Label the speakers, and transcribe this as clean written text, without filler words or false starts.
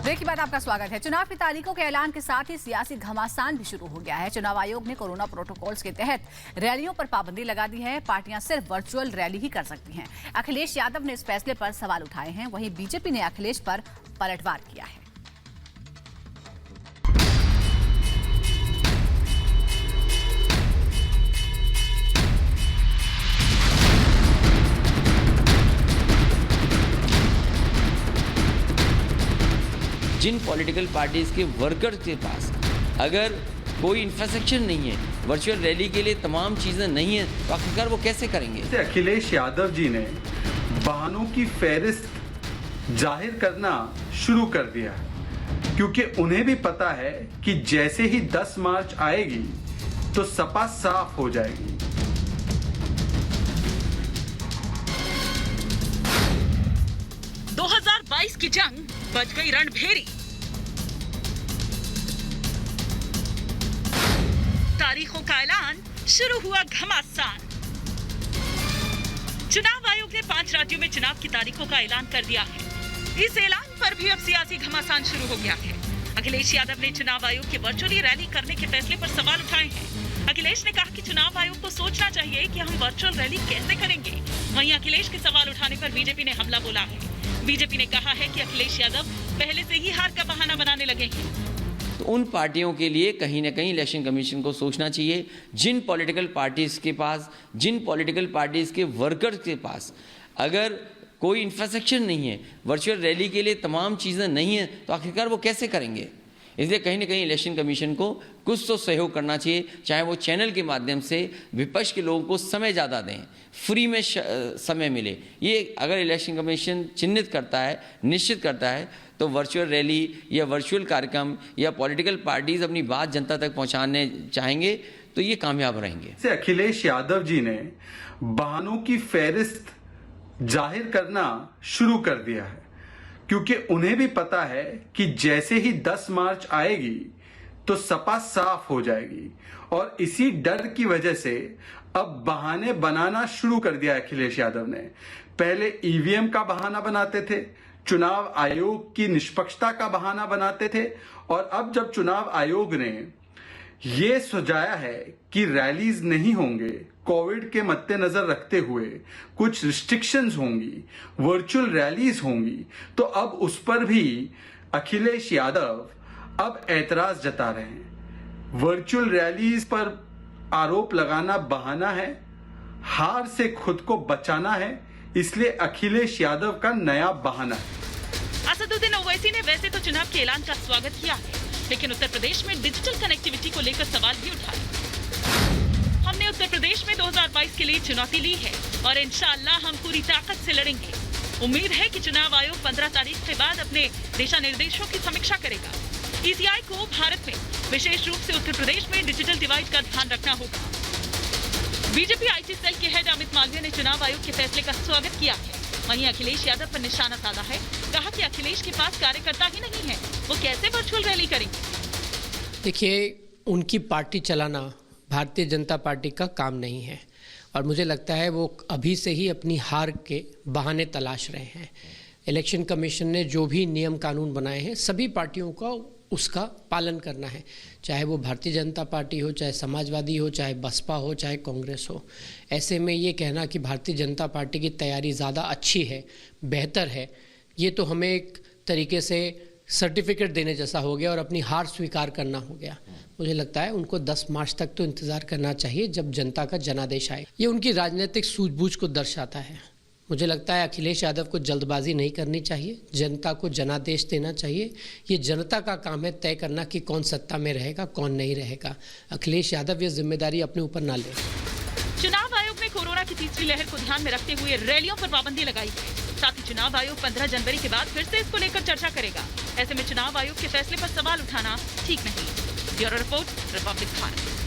Speaker 1: Break के बाद आपका स्वागत है। चुनाव की तारीखों के ऐलान के साथ ही सियासी घमासान भी शुरू हो गया है। चुनाव आयोग ने कोरोना प्रोटोकॉल्स के तहत रैलियों पर पाबंदी लगा दी है। पार्टियां सिर्फ वर्चुअल रैली ही कर सकती हैं। अखिलेश यादव ने इस फैसले पर सवाल उठाए हैं। वहीं बीजेपी ने अखिलेश पर पलटवार किया है।
Speaker 2: जिन पॉलिटिकल पार्टीज के वर्कर्स के पास अगर कोई इंफ्रास्ट्रक्चर नहीं है, वर्चुअल रैली के लिए तमाम चीजें नहीं है, तो आखिरकार वो कैसे करेंगे?
Speaker 3: अखिलेश यादव जी ने बहानों की फहरिस्त जाहिर करना शुरू कर दिया है, क्योंकि उन्हें भी पता है कि जैसे ही 10 मार्च आएगी तो सपा साफ हो जाएगी।
Speaker 4: की जंग बच गई रणभेरी। तारीखों का ऐलान, शुरू हुआ घमासान। चुनाव आयोग ने 5 राज्यों में चुनाव की तारीखों का ऐलान कर दिया है। इस ऐलान पर भी अब सियासी घमासान शुरू हो गया है। अखिलेश यादव ने चुनाव आयोग के वर्चुअली रैली करने के फैसले पर सवाल उठाए हैं। अखिलेश ने कहा कि चुनाव आयोग को सोचना चाहिए कि हम वर्चुअल रैली कैसे करेंगे। वहीं अखिलेश के सवाल उठाने पर बीजेपी ने हमला बोला है। बीजेपी ने कहा है कि अखिलेश यादव पहले से ही हार का बहाना बनाने लगे हैं।
Speaker 2: तो उन पार्टियों के लिए कहीं ना कहीं इलेक्शन कमीशन को सोचना चाहिए। जिन पॉलिटिकल पार्टीज के पास, जिन पॉलिटिकल पार्टीज के वर्कर्स के पास अगर कोई इंफ्रास्ट्रक्चर नहीं है, वर्चुअल रैली के लिए तमाम चीज़ें नहीं है, तो आखिरकार वो कैसे करेंगे? इसलिए कहीं ना कहीं इलेक्शन कमीशन को कुछ तो सहयोग करना चाहिए, चाहे वो चैनल के माध्यम से विपक्ष के लोगों को समय ज़्यादा दें, फ्री में समय मिले। ये अगर इलेक्शन कमीशन चिन्हित करता है, निश्चित करता है, तो वर्चुअल रैली या वर्चुअल कार्यक्रम या पॉलिटिकल पार्टीज अपनी बात जनता तक पहुंचाने चाहेंगे तो ये कामयाब रहेंगे।
Speaker 3: अखिलेश यादव जी ने बहानों की फहरिस्त जाहिर करना शुरू कर दिया है, क्योंकि उन्हें भी पता है कि जैसे ही 10 मार्च आएगी तो सपा साफ हो जाएगी, और इसी डर की वजह से अब बहाने बनाना शुरू कर दिया अखिलेश यादव ने। पहले ईवीएम का बहाना बनाते थे, चुनाव आयोग की निष्पक्षता का बहाना बनाते थे, और अब जब चुनाव आयोग ने ये सुझाया है कि रैलीज नहीं होंगे, कोविड के मद्देनजर रखते हुए कुछ रिस्ट्रिक्शंस होंगी, वर्चुअल रैलीज होंगी, तो अब उस पर भी अखिलेश यादव अब ऐतराज जता रहे हैं। वर्चुअल रैलीज पर आरोप लगाना बहाना है, हार से खुद को बचाना है, इसलिए अखिलेश यादव का नया बहाना है।
Speaker 4: असदुद्दीन ओवैसी ने वैसे तो चुनाव के ऐलान का स्वागत किया है, लेकिन उत्तर प्रदेश में डिजिटल कनेक्टिविटी को लेकर सवाल भी उठाए। हमने उत्तर प्रदेश में 2022 के लिए चुनौती ली है और इंशाअल्लाह हम पूरी ताकत से लड़ेंगे। उम्मीद है कि चुनाव आयोग 15 तारीख के बाद अपने दिशा निर्देशों की समीक्षा करेगा। ईसीआई को भारत में विशेष रूप से उत्तर प्रदेश में डिजिटल डिवाइड का ध्यान रखना होगा। बीजेपी आईटी सेल के हेड अमित मालवीय ने चुनाव आयोग के फैसले का स्वागत किया है। वहीं अखिलेश यादव पर निशाना साधा है। कहा कि अखिलेश के पास कार्यकर्ता ही नहीं है, वो कैसे वर्चुअल रैली करेंगे?
Speaker 5: देखिए, उनकी पार्टी चलाना भारतीय जनता पार्टी का काम नहीं है, और मुझे लगता है वो अभी से ही अपनी हार के बहाने तलाश रहे हैं। इलेक्शन कमीशन ने जो भी नियम कानून बनाए हैं, सभी पार्टियों का उसका पालन करना है, चाहे वो भारतीय जनता पार्टी हो, चाहे समाजवादी हो, चाहे बसपा हो, चाहे कांग्रेस हो। ऐसे में ये कहना कि भारतीय जनता पार्टी की तैयारी ज़्यादा अच्छी है, बेहतर है, ये तो हमें एक तरीके से सर्टिफिकेट देने जैसा हो गया और अपनी हार स्वीकार करना हो गया। मुझे लगता है उनको 10 मार्च तक तो इंतज़ार करना चाहिए, जब जनता का जनादेश आए। ये उनकी राजनीतिक सूझबूझ को दर्शाता है। मुझे लगता है अखिलेश यादव को जल्दबाजी नहीं करनी चाहिए, जनता को जनादेश देना चाहिए। ये जनता का काम है तय करना कि कौन सत्ता में रहेगा, कौन नहीं रहेगा। अखिलेश यादव ये जिम्मेदारी अपने ऊपर ना ले।
Speaker 4: चुनाव आयोग ने कोरोना की तीसरी लहर को ध्यान में रखते हुए रैलियों पर पाबंदी लगाई है। साथ ही चुनाव आयोग 15 जनवरी के बाद फिर से इसको लेकर चर्चा करेगा। ऐसे में चुनाव आयोग के फैसले पर सवाल उठाना ठीक नहीं। Bureau report, Republic Bharat.